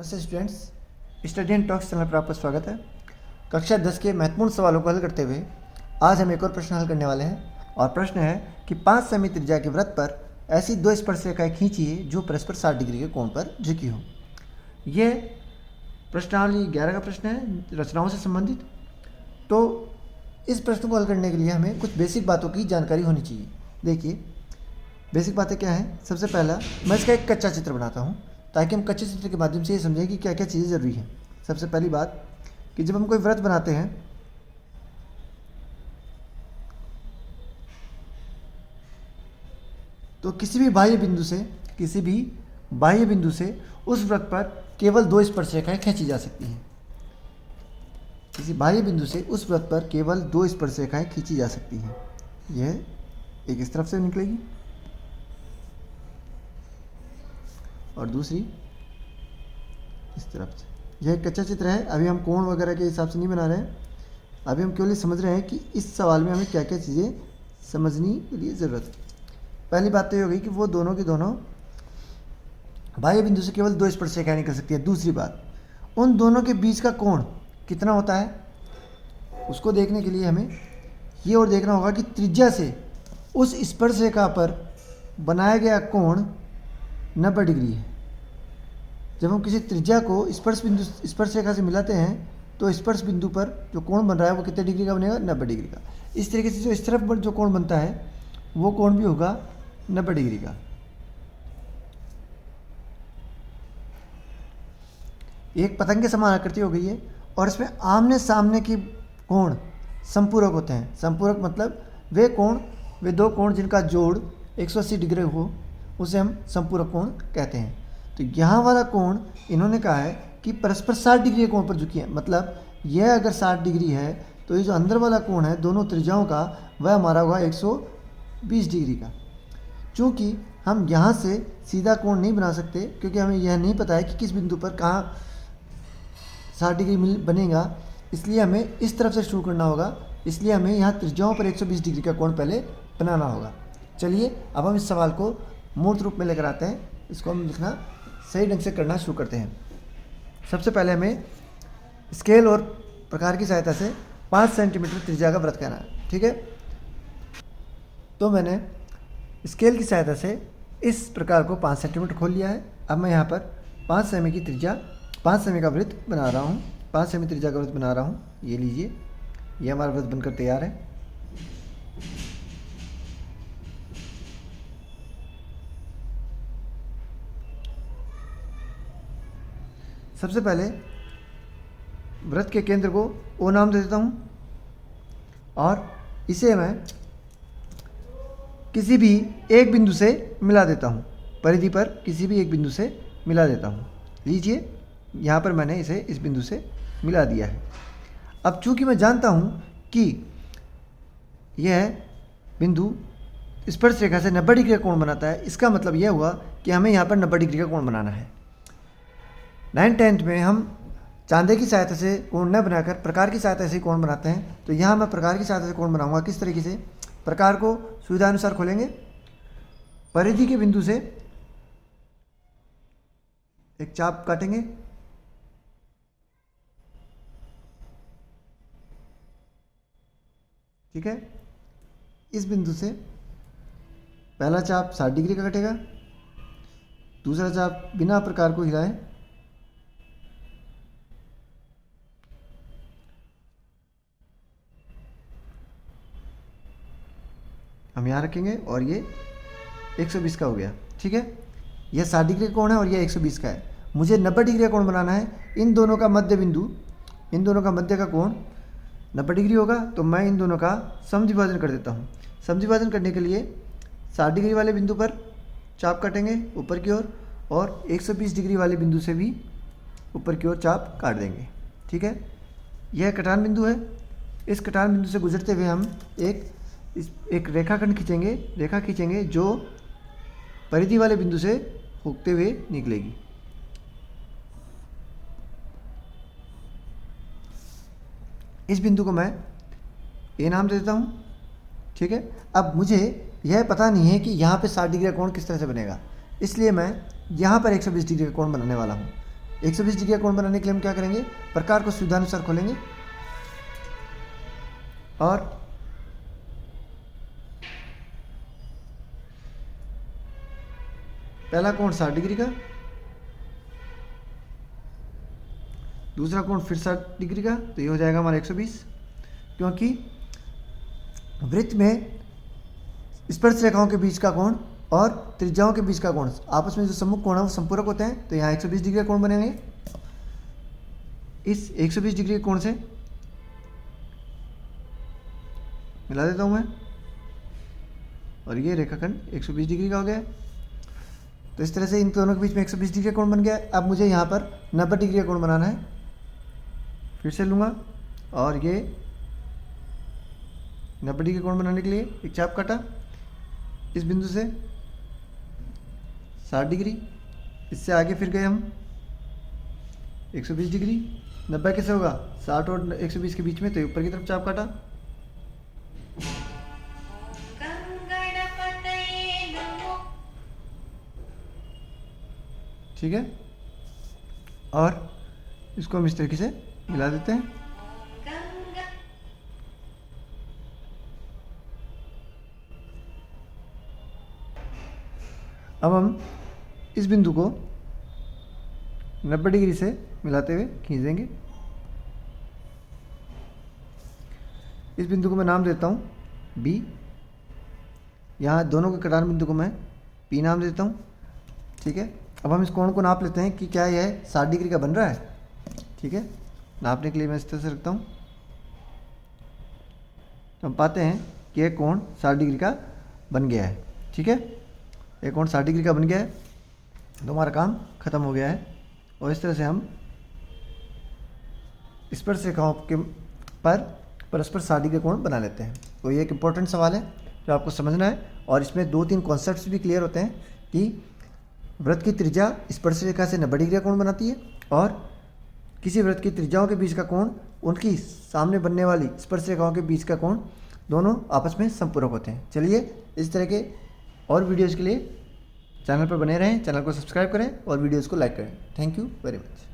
नमस्ते students, study and talks channel पर आपका स्वागत है। कक्षा 10 के महत्वपूर्ण सवालों को हल करते हुए आज हम एक और प्रश्न हल करने वाले हैं और प्रश्न है कि 5 सेमी त्रिज्या के वृत्त पर ऐसी दो स्पर्शरेखाएं खींचिए जो परस्पर 60 डिग्री के कोण पर झुकी हो। ये प्रश्नावली 11 का प्रश्न है, रचनाओं से संबंधित। तो इस प्रश्न को हल करने के लिए हमें कुछ बेसिक बातों की जानकारी होनी चाहिए। देखिए बेसिक बातें क्या हैं। सबसे पहला मैं इसका एक कच्चा चित्र बनाता हूँ ताकि हम कच्चे चित्र के माध्यम से ये समझें कि क्या क्या चीज़ें ज़रूरी हैं। सबसे पहली बात कि जब हम कोई वृत्त बनाते हैं तो किसी भी बाह्य बिंदु से उस वृत्त पर केवल दो स्पर्शरेखाएं खींची जा सकती हैं। किसी बाह्य बिंदु से उस वृत्त पर केवल दो स्पर्शरेखाएं खींची जा सकती हैं। यह एक इस तरफ से निकलेगी और दूसरी इस तरफ से। यह एक कच्चा चित्र है, अभी हम कोण वगैरह के हिसाब से नहीं बना रहे हैं। अभी हम केवल समझ रहे हैं कि इस सवाल में हमें क्या क्या चीज़ें समझने के लिए ज़रूरत है। पहली बात तो ये हो गई कि वो दोनों की दोनों बाह्य बिंदु से केवल दो स्पर्शरेखाएं निकल सकती है। दूसरी बात, उन दोनों के बीच का कोण कितना होता है उसको देखने के लिए हमें ये और देखना होगा कि त्रिज्या से उस स्पर्शरेखा पर बनाया गया कोण 90 डिग्री है। जब हम किसी त्रिज्या को स्पर्श रेखा से मिलाते हैं तो स्पर्श बिंदु पर जो कोण बन रहा है वो कितने डिग्री का बनेगा? 90 डिग्री का। इस तरीके से जो इस तरफ पर जो कोण बनता है वो कोण भी होगा 90 डिग्री का। एक पतंग के समान आकृति हो गई है और इसमें आमने सामने की कोण संपूरक होते हैं। संपूरक मतलब वे दो कोण जिनका जोड़ 180 डिग्री हो उसे हम संपूरक कोण कहते हैं। तो यहाँ वाला कोण इन्होंने कहा है कि परस्पर 60 डिग्री के कोण पर झुकी है। मतलब यह अगर 60 डिग्री है तो ये जो अंदर वाला कोण है दोनों त्रिज्याओं का वह हमारा होगा 120 डिग्री का। चूँकि हम यहाँ से सीधा कोण नहीं बना सकते क्योंकि हमें यह नहीं पता है कि किस बिंदु पर कहाँ 60 डिग्री बनेगा, इसलिए हमें इस तरफ से शुरू करना होगा। इसलिए हमें यहाँ त्रिज्याओं पर 120 डिग्री का कोण पहले बनाना होगा। चलिए अब हम इस सवाल को मूर्त रूप में लेकर आते हैं। इसको हम लिखना सही ढंग से करना शुरू करते हैं। सबसे पहले हमें स्केल और प्रकार की सहायता से 5 सेंटीमीटर त्रिज्या का वृत्त कहना है। ठीक है, तो मैंने स्केल की सहायता से इस प्रकार को 5 सेंटीमीटर खोल लिया है। अब मैं यहाँ पर 5 सेमी का वृत्त बना रहा हूँ। 5 सेमी त्रिज्या का वृत्त बना रहा हूँ। ये लीजिए, ये हमारा वृत्त बनकर तैयार है। सबसे पहले वृत्त के केंद्र को O नाम दे देता हूँ और इसे मैं किसी भी एक बिंदु से मिला देता हूँ। परिधि पर किसी भी एक बिंदु से मिला देता हूँ। लीजिए यहाँ पर मैंने इसे इस बिंदु से मिला दिया है। अब चूंकि मैं जानता हूँ कि यह बिंदु स्पर्श रेखा से 90 डिग्री का कोण बनाता है, इसका मतलब यह हुआ कि हमें यहाँ पर 90 डिग्री का कोण बनाना है। 9th-10th में हम चांदे की सहायता से कोण न बनाकर प्रकार की सहायता से कोण बनाते हैं। तो यहाँ मैं प्रकार की सहायता से कोण बनाऊंगा। किस तरीके से? प्रकार को सुविधा अनुसार खोलेंगे, परिधि के बिंदु से एक चाप काटेंगे, ठीक है। इस बिंदु से पहला चाप 60 डिग्री का कटेगा, दूसरा चाप बिना प्रकार को हिलाए हम यहाँ रखेंगे और ये 120 का हो गया। ठीक है, यह 60 डिग्री का कोण है और यह 120 का है। मुझे 90 डिग्री का कोण बनाना है। इन दोनों का मध्य का कोण 90 डिग्री होगा। तो मैं इन दोनों का समद्विभाजन कर देता हूँ। समद्विभाजन करने के लिए 60 डिग्री वाले बिंदु पर चाप काटेंगे ऊपर की ओर और 120 डिग्री वाले बिंदु से भी ऊपर की ओर चाप काट देंगे। ठीक है, यह कटान बिंदु है। इस कटान बिंदु से गुजरते हुए हम एक रेखाखंड खींचेंगे जो परिधि वाले बिंदु से होते हुए निकलेगी। इस बिंदु को मैं ए नाम दे देता हूँ। ठीक है, अब मुझे यह पता नहीं है कि यहाँ पे 60 डिग्री का कोण किस तरह से बनेगा, इसलिए मैं यहाँ पर 120 डिग्री का कोण बनाने वाला हूँ। 120 डिग्री का कोण बनाने के लिए हम क्या करेंगे, प्रकार को सुविधानुसार खोलेंगे और पहला कोण 60 डिग्री का, दूसरा कोण फिर 60 डिग्री का, तो ये हो जाएगा हमारा 120। क्योंकि वृत्त में स्पर्श रेखाओं के बीच का कोण और त्रिज्याओं के बीच का कोण आपस में जो सम्मुख कोण है वो संपूरक होते हैं, तो यहाँ 120 डिग्री का कोण बनेंगे। इस 120 डिग्री के कोण से मिला देता हूँ मैं, और ये रेखाखंड 120 डिग्री का हो गया। तो इस तरह से इन दोनों के बीच में 120 डिग्री का कोण बन गया। अब मुझे यहाँ पर 90 डिग्री का कोण बनाना है। फिर से लूँगा और ये 90 डिग्री का कोण बनाने के लिए एक चाप काटा, इस बिंदु से 60 डिग्री, इससे आगे फिर गए हम 120 डिग्री। 90 कैसे होगा, 60 और 120 के बीच में, तो ऊपर की तरफ चाप काटा। ठीक है, और इसको हम इस तरीके से मिला देते हैं। अब हम इस बिंदु को 90 डिग्री से मिलाते हुए खींच देंगे। इस बिंदु को मैं नाम देता हूँ B। यहाँ दोनों के कटान बिंदु को मैं P नाम देता हूँ। ठीक है, अब हम इस कोण को नाप लेते हैं कि क्या यह 60 डिग्री का बन रहा है। ठीक है, नापने के लिए मैं इस तरह से रखता हूँ, तो हम पाते हैं कि यह कोण 60 डिग्री का बन गया है। ठीक है, यह कोण 60 डिग्री का बन गया है, तो हमारा काम खत्म हो गया है। और इस तरह से हम स्पर्श रेखाओं के पर परस्पर 60 डिग्री कोण बना लेते हैं। तो ये एक इम्पोर्टेंट सवाल है जो आपको समझना है, और इसमें 2-3 कॉन्सेप्ट्स भी क्लियर होते हैं कि वृत्त की त्रिज्या स्पर्श रेखा से 90 डिग्री का कोण बनाती है, और किसी वृत्त की त्रिज्याओं के बीच का कोण उनकी सामने बनने वाली स्पर्श रेखाओं के बीच का कोण दोनों आपस में संपूरक होते हैं। चलिए, इस तरह के और वीडियोज़ के लिए चैनल पर बने रहें, चैनल को सब्सक्राइब करें और वीडियोज़ को लाइक करें। Thank you very much.